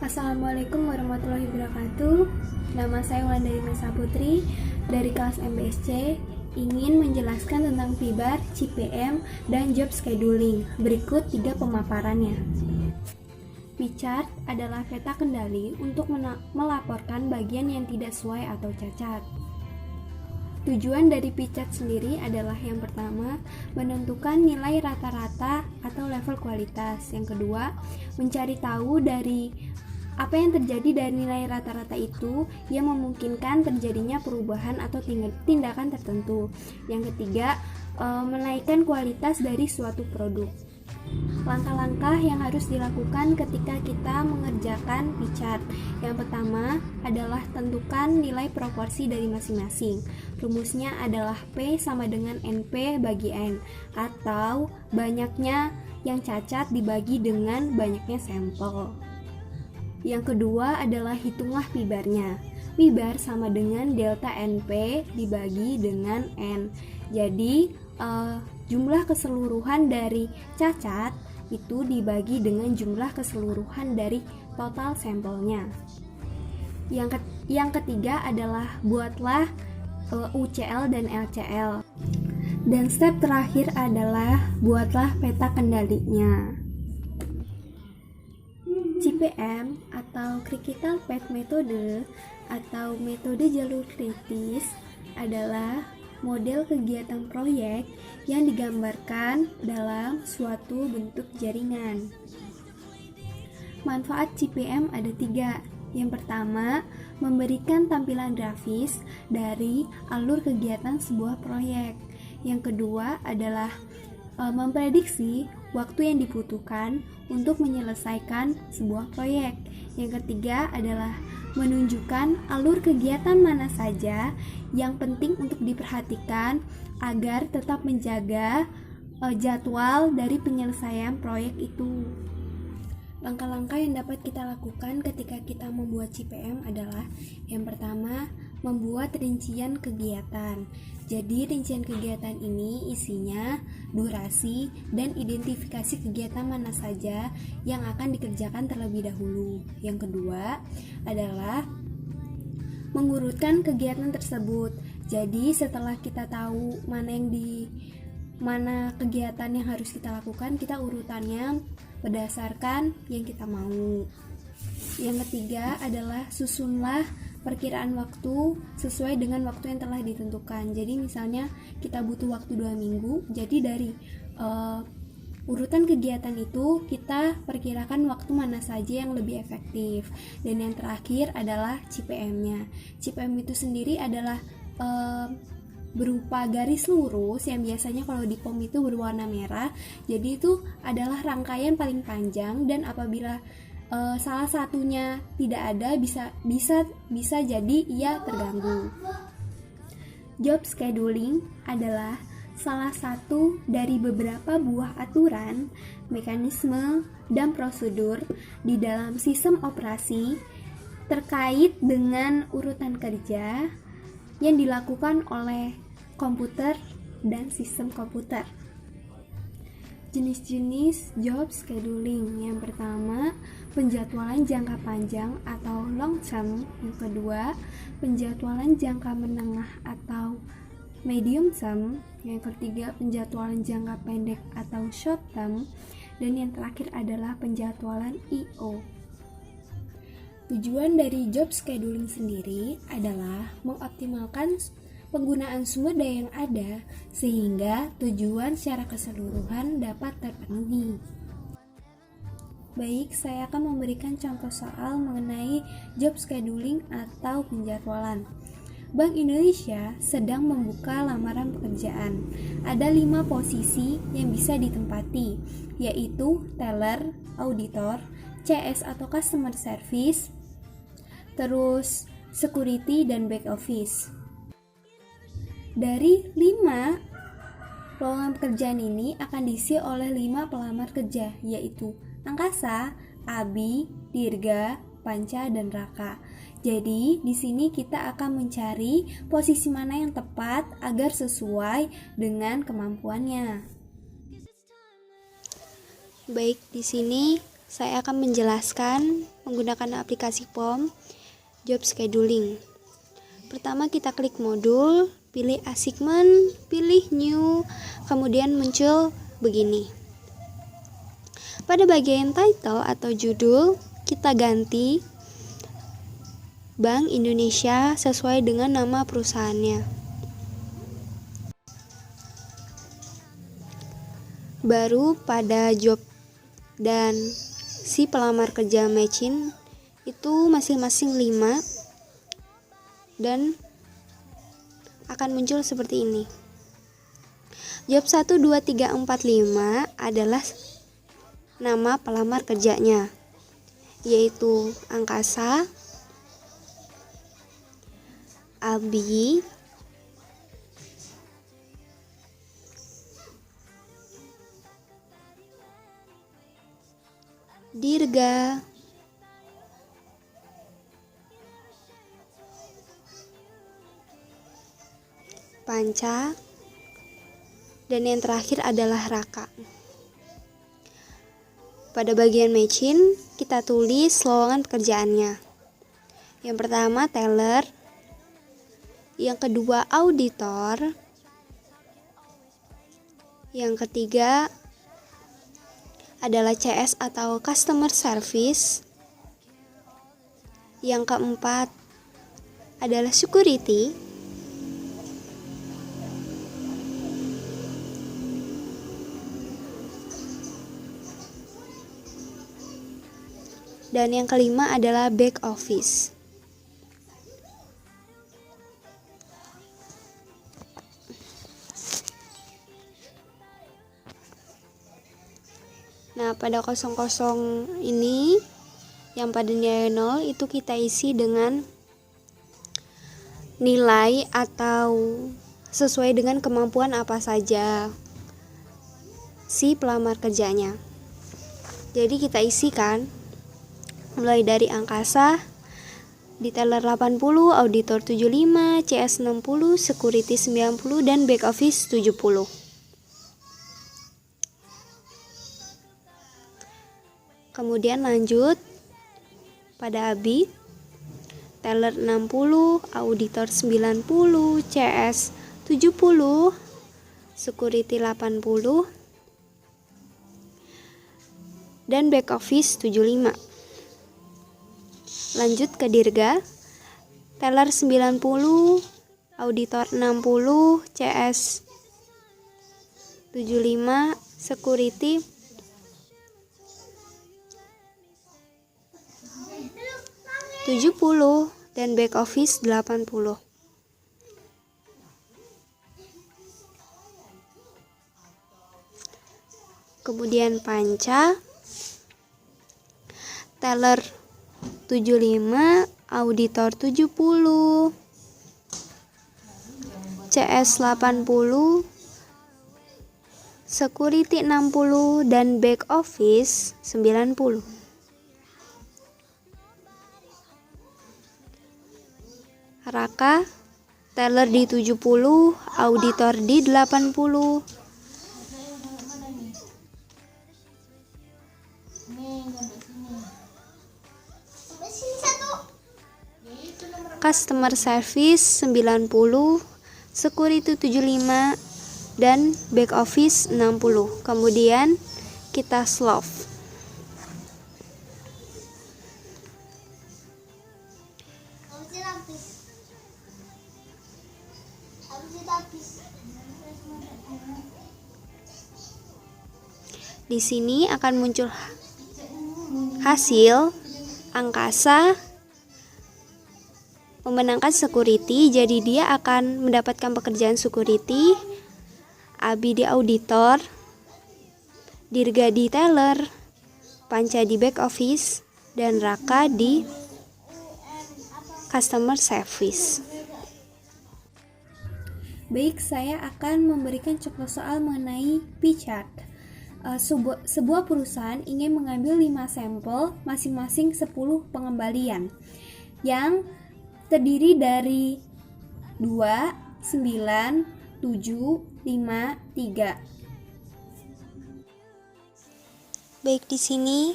Assalamualaikum warahmatullahi wabarakatuh. Nama saya Wulandari Mesa Putri dari kelas MBSC, ingin menjelaskan tentang PIBAR, CPM, dan job scheduling. Berikut 3 pemaparannya. P-chart adalah peta kendali untuk melaporkan bagian yang tidak sesuai atau cacat. Tujuan dari P-chart sendiri adalah yang pertama, menentukan nilai rata-rata atau level kualitas. Yang kedua, mencari tahu dari apa yang terjadi dari nilai rata-rata itu yang memungkinkan terjadinya perubahan atau tindakan tertentu. Yang ketiga, menaikkan kualitas dari suatu produk. Langkah-langkah yang harus dilakukan ketika kita mengerjakan P-chart. Yang pertama adalah tentukan nilai proporsi dari masing-masing. Rumusnya adalah P sama dengan NP bagi N, atau banyaknya yang cacat dibagi dengan banyaknya sampel. Yang kedua adalah hitunglah PIBAR-nya. PIBAR sama dengan delta NP dibagi dengan N. Jadi jumlah keseluruhan dari cacat itu dibagi dengan jumlah keseluruhan dari total sampelnya. Yang ketiga adalah buatlah UCL dan LCL. Dan step terakhir adalah buatlah peta kendalinya. CPM atau Critical Path Method atau metode jalur kritis adalah model kegiatan proyek yang digambarkan dalam suatu bentuk jaringan. Manfaat CPM ada 3. Yang pertama, memberikan tampilan grafis dari alur kegiatan sebuah proyek. Yang kedua adalah memprediksi waktu yang dibutuhkan untuk menyelesaikan sebuah proyek. Yang ketiga adalah menunjukkan alur kegiatan mana saja yang penting untuk diperhatikan agar tetap menjaga jadwal dari penyelesaian proyek itu. Langkah-langkah yang dapat kita lakukan ketika kita membuat CPM adalah yang pertama, membuat rincian kegiatan. Jadi rincian kegiatan ini isinya durasi dan identifikasi kegiatan mana saja yang akan dikerjakan terlebih dahulu. Yang kedua adalah mengurutkan kegiatan tersebut. Jadi setelah kita tahu mana kegiatan yang harus kita lakukan, kita urutannya berdasarkan yang kita mau. Yang ketiga adalah susunlah perkiraan waktu sesuai dengan waktu yang telah ditentukan. Jadi misalnya kita butuh waktu 2 minggu, jadi dari urutan kegiatan itu kita perkirakan waktu mana saja yang lebih efektif. Dan yang terakhir adalah CPM-nya. CPM itu sendiri adalah berupa garis lurus yang biasanya kalau di POM itu berwarna merah. Jadi itu adalah rangkaian paling panjang, dan apabila salah satunya tidak ada, bisa jadi ia terganggu. Job scheduling adalah salah satu dari beberapa buah aturan, mekanisme, dan prosedur di dalam sistem operasi terkait dengan urutan kerja yang dilakukan oleh komputer dan sistem komputer. Jenis-jenis job scheduling. Yang pertama, penjadwalan jangka panjang atau long term. Yang kedua, penjadwalan jangka menengah atau medium term. Yang ketiga, penjadwalan jangka pendek atau short term. Dan yang terakhir adalah penjadwalan IO. Tujuan dari job scheduling sendiri adalah mengoptimalkan penggunaan sumber daya yang ada sehingga tujuan secara keseluruhan dapat terpenuhi. Baik, saya akan memberikan contoh soal mengenai job scheduling atau penjadwalan. Bank Indonesia sedang membuka lamaran pekerjaan. Ada 5 posisi yang bisa ditempati, yaitu teller, auditor, CS atau customer service, terus security dan back office. Dari 5 lowongan pekerjaan ini akan diisi oleh 5 pelamar kerja, yaitu Angkasa, Abi, Dirga, Panca, dan Raka. Jadi, di sini kita akan mencari posisi mana yang tepat agar sesuai dengan kemampuannya. Baik, di sini saya akan menjelaskan menggunakan aplikasi POM Job Scheduling. Pertama kita klik modul, pilih assignment, pilih new, kemudian muncul begini. Pada bagian title atau judul, kita ganti Bank Indonesia sesuai dengan nama perusahaannya. Baru pada job dan si pelamar kerja matching itu masing-masing 5 dan akan muncul seperti ini. Job 1, 2, 3, 4, 5 adalah nama pelamar kerjanya, yaitu Angkasa, Abi, Dirga, Panca, dan yang terakhir adalah Raka. Pada bagian matching, kita tulis lowongan pekerjaannya. Yang pertama teller, yang kedua auditor, yang ketiga adalah CS atau customer service, yang keempat adalah security, dan yang kelima adalah back office. Nah, pada kosong-kosong ini yang pada nilai 0 itu kita isi dengan nilai atau sesuai dengan kemampuan apa saja si pelamar kerjanya. Jadi kita isikan mulai dari Angkasa, detailer 80, auditor 75, CS 60, security 90, dan back office 70. Kemudian lanjut pada Abi, teller 60, auditor 90, CS 70, security 80, dan back office 75. Lanjut ke Dirga, teller 90, auditor 60, CS 75, security 70, dan back office 80. Kemudian Panca, teller 75, auditor 70, CS 80, security 60, dan back office 90. Raka, teller di 70, auditor di 80, customer service 90, security 75, dan back office 60. Kemudian kita solve. Di sini akan muncul hasil Angkasa memenangkan security, jadi dia akan mendapatkan pekerjaan security. Abi di auditor, Dirga di teller, Panca di back office, dan Raka di customer service. Baik, saya akan memberikan contoh soal mengenai P-chart. Sebuah perusahaan ingin mengambil 5 sampel masing-masing 10 pengembalian yang terdiri dari 2, 9, 7, 5, 3. Baik, di sini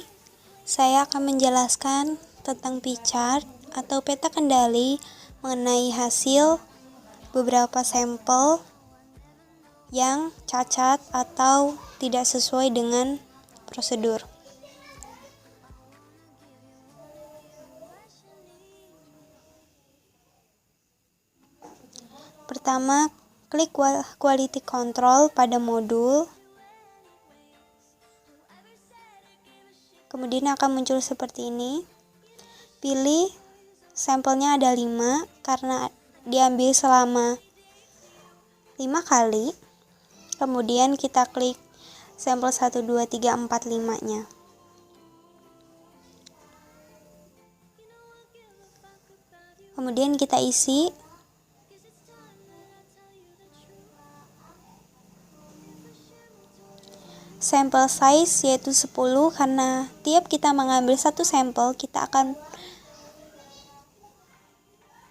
Saya akan menjelaskan tentang P-chart atau peta kendali mengenai hasil beberapa sampel yang cacat atau tidak sesuai dengan prosedur. Pertama, klik quality control pada modul. Kemudian akan muncul seperti ini. Pilih sampelnya ada 5 karena diambil selama 5 kali. Kemudian kita klik sampel 1, 2, 3, 4, 5-nya. Kemudian kita isi. Sampel size yaitu 10 karena tiap kita mengambil satu sampel kita akan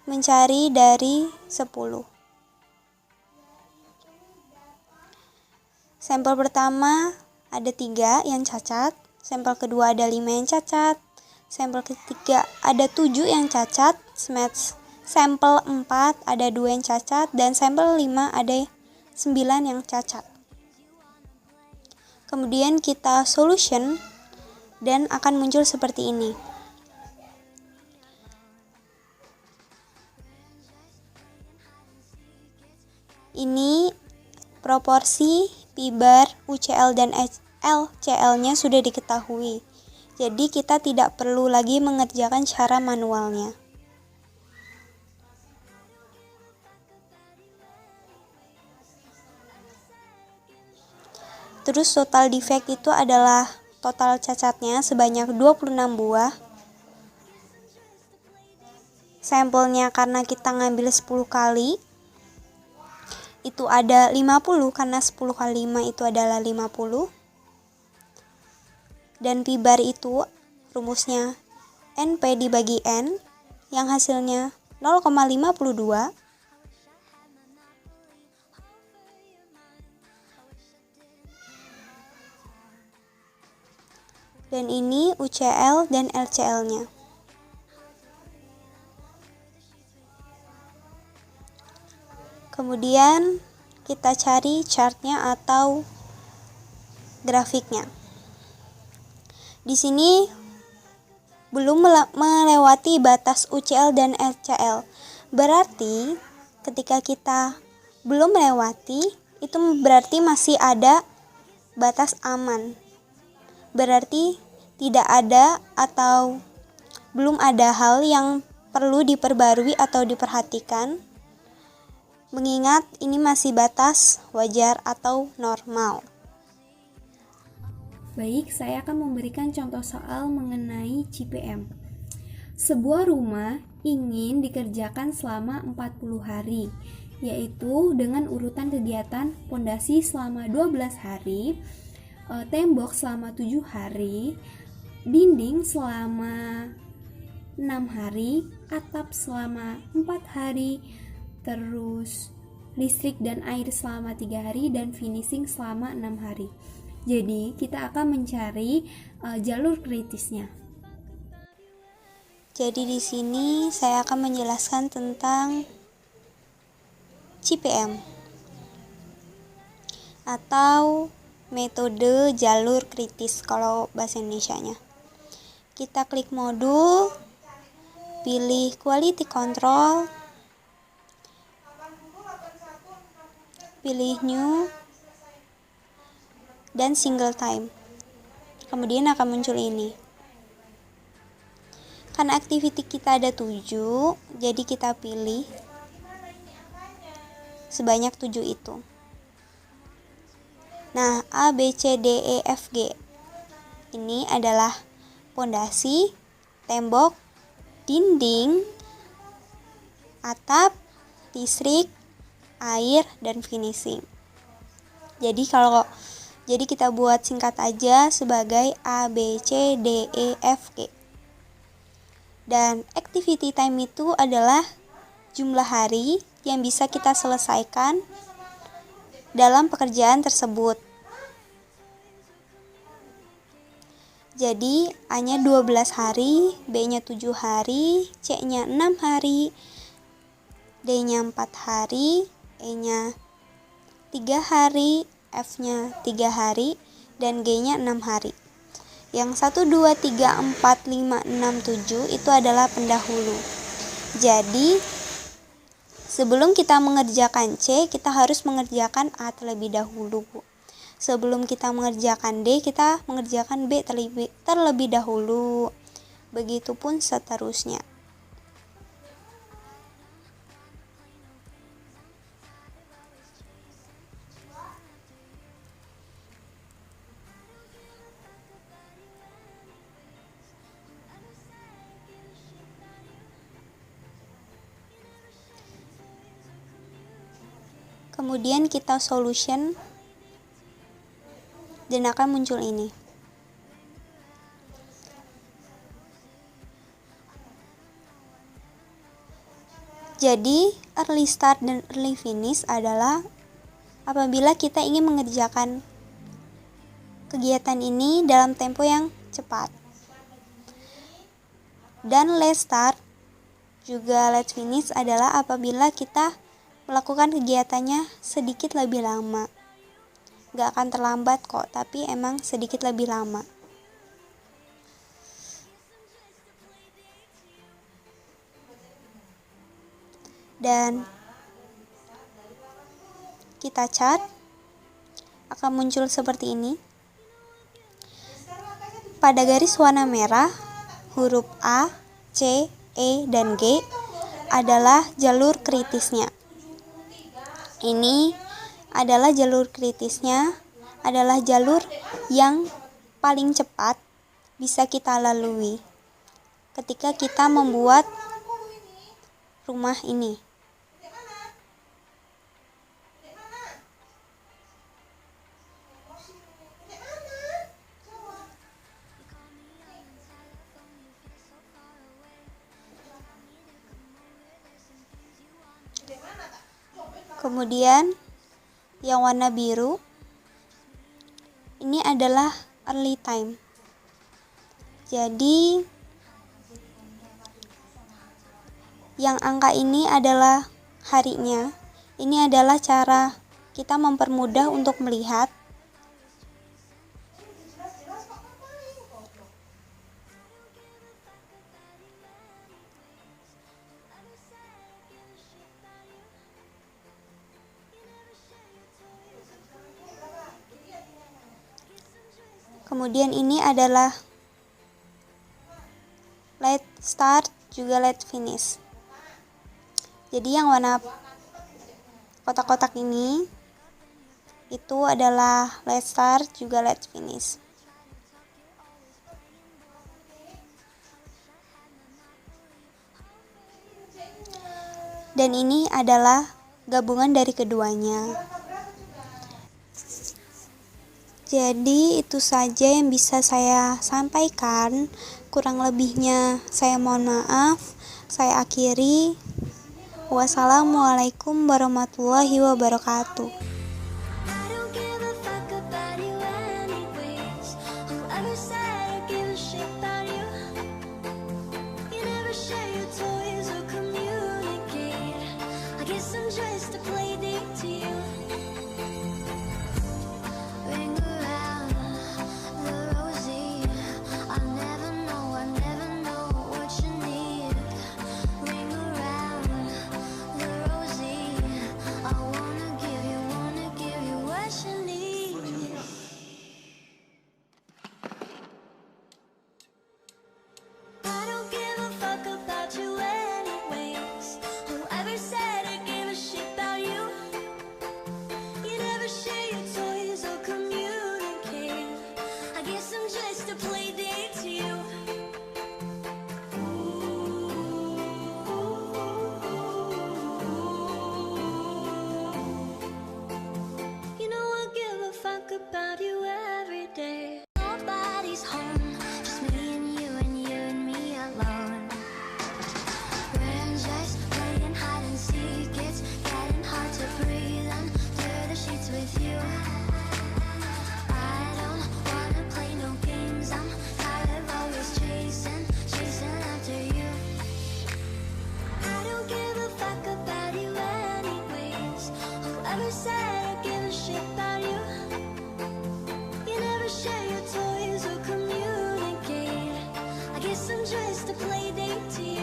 mencari dari 10. Sampel pertama ada 3 yang cacat, sampel kedua ada 5 yang cacat, sampel ketiga ada 7 yang cacat, sampel 4 ada 2 yang cacat, dan sampel 5 ada 9 yang cacat. Kemudian kita solution dan akan muncul seperti ini. Ini proporsi P-bar, UCL dan LCL-nya sudah diketahui. Jadi kita tidak perlu lagi mengerjakan cara manualnya. Terus total defect itu adalah total cacatnya sebanyak 26 buah. Sampelnya karena kita ngambil 10 kali, itu ada 50 karena 10 kali 5 itu adalah 50. Dan P-bar itu rumusnya NP dibagi N yang hasilnya 0,52. Dan ini UCL dan LCL-nya. Kemudian kita cari chartnya atau grafiknya. Di sini belum melewati batas UCL dan LCL. Berarti ketika kita belum melewati, itu berarti masih ada batas aman. Berarti tidak ada atau belum ada hal yang perlu diperbarui atau diperhatikan, mengingat ini masih batas wajar atau normal. Baik, saya akan memberikan contoh soal mengenai CPM. Sebuah rumah ingin dikerjakan selama 40 hari, yaitu dengan urutan kegiatan pondasi selama 12 hari, tembok selama 7 hari, dinding selama 6 hari, atap selama 4 hari, terus listrik dan air selama 3 hari, dan finishing selama 6 hari. Jadi kita akan mencari jalur kritisnya. Jadi di sini saya akan menjelaskan tentang CPM atau metode jalur kritis kalau bahasa Indonesianya. Kita klik modul, pilih quality control, pilih new dan single time. Kemudian akan muncul ini. Karena activity kita ada 7, jadi kita pilih sebanyak 7 itu. Nah, A, B, C, D, E, F, G ini adalah pondasi, tembok, dinding, atap, listrik, air, dan finishing. Jadi kita buat singkat aja sebagai A, B, C, D, E, F, G. Dan activity time itu adalah jumlah hari yang bisa kita selesaikan dalam pekerjaan tersebut. Jadi A-nya 12 hari, B-nya 7 hari, C-nya 6 hari, D-nya 4 hari, E-nya 3 hari, F-nya 3 hari, dan G-nya 6 hari. Yang 1, 2, 3, 4, 5, 6, 7 itu adalah pendahulu. Jadi sebelum kita mengerjakan C, kita harus mengerjakan A terlebih dahulu. Sebelum kita mengerjakan D, kita mengerjakan B terlebih dahulu. Begitupun seterusnya. Kemudian kita solution dan akan muncul ini. Jadi early start dan early finish adalah apabila kita ingin mengerjakan kegiatan ini dalam tempo yang cepat. Dan late start juga late finish adalah apabila kita melakukan kegiatannya sedikit lebih lama. Gak akan terlambat kok, tapi emang sedikit lebih lama. Dan kita cat, akan muncul seperti ini. Pada garis warna merah, huruf A, C, E, dan G adalah jalur kritisnya. Ini adalah jalur kritisnya, adalah jalur yang paling cepat bisa kita lalui ketika kita membuat rumah ini. Kemudian yang warna biru ini adalah early time. Jadi yang angka ini adalah harinya. Ini adalah cara kita mempermudah untuk melihat. Kemudian ini adalah late start juga late finish. Jadi yang warna kotak-kotak ini itu adalah late start juga late finish. Dan ini adalah gabungan dari keduanya. Jadi itu saja yang bisa saya sampaikan. Kurang lebihnya saya mohon maaf. Saya akhiri. Wassalamualaikum warahmatullahi wabarakatuh. I wanna give you one never said I give a shit about you. You never share your toys or communicate. I guess I'm just a play date to you.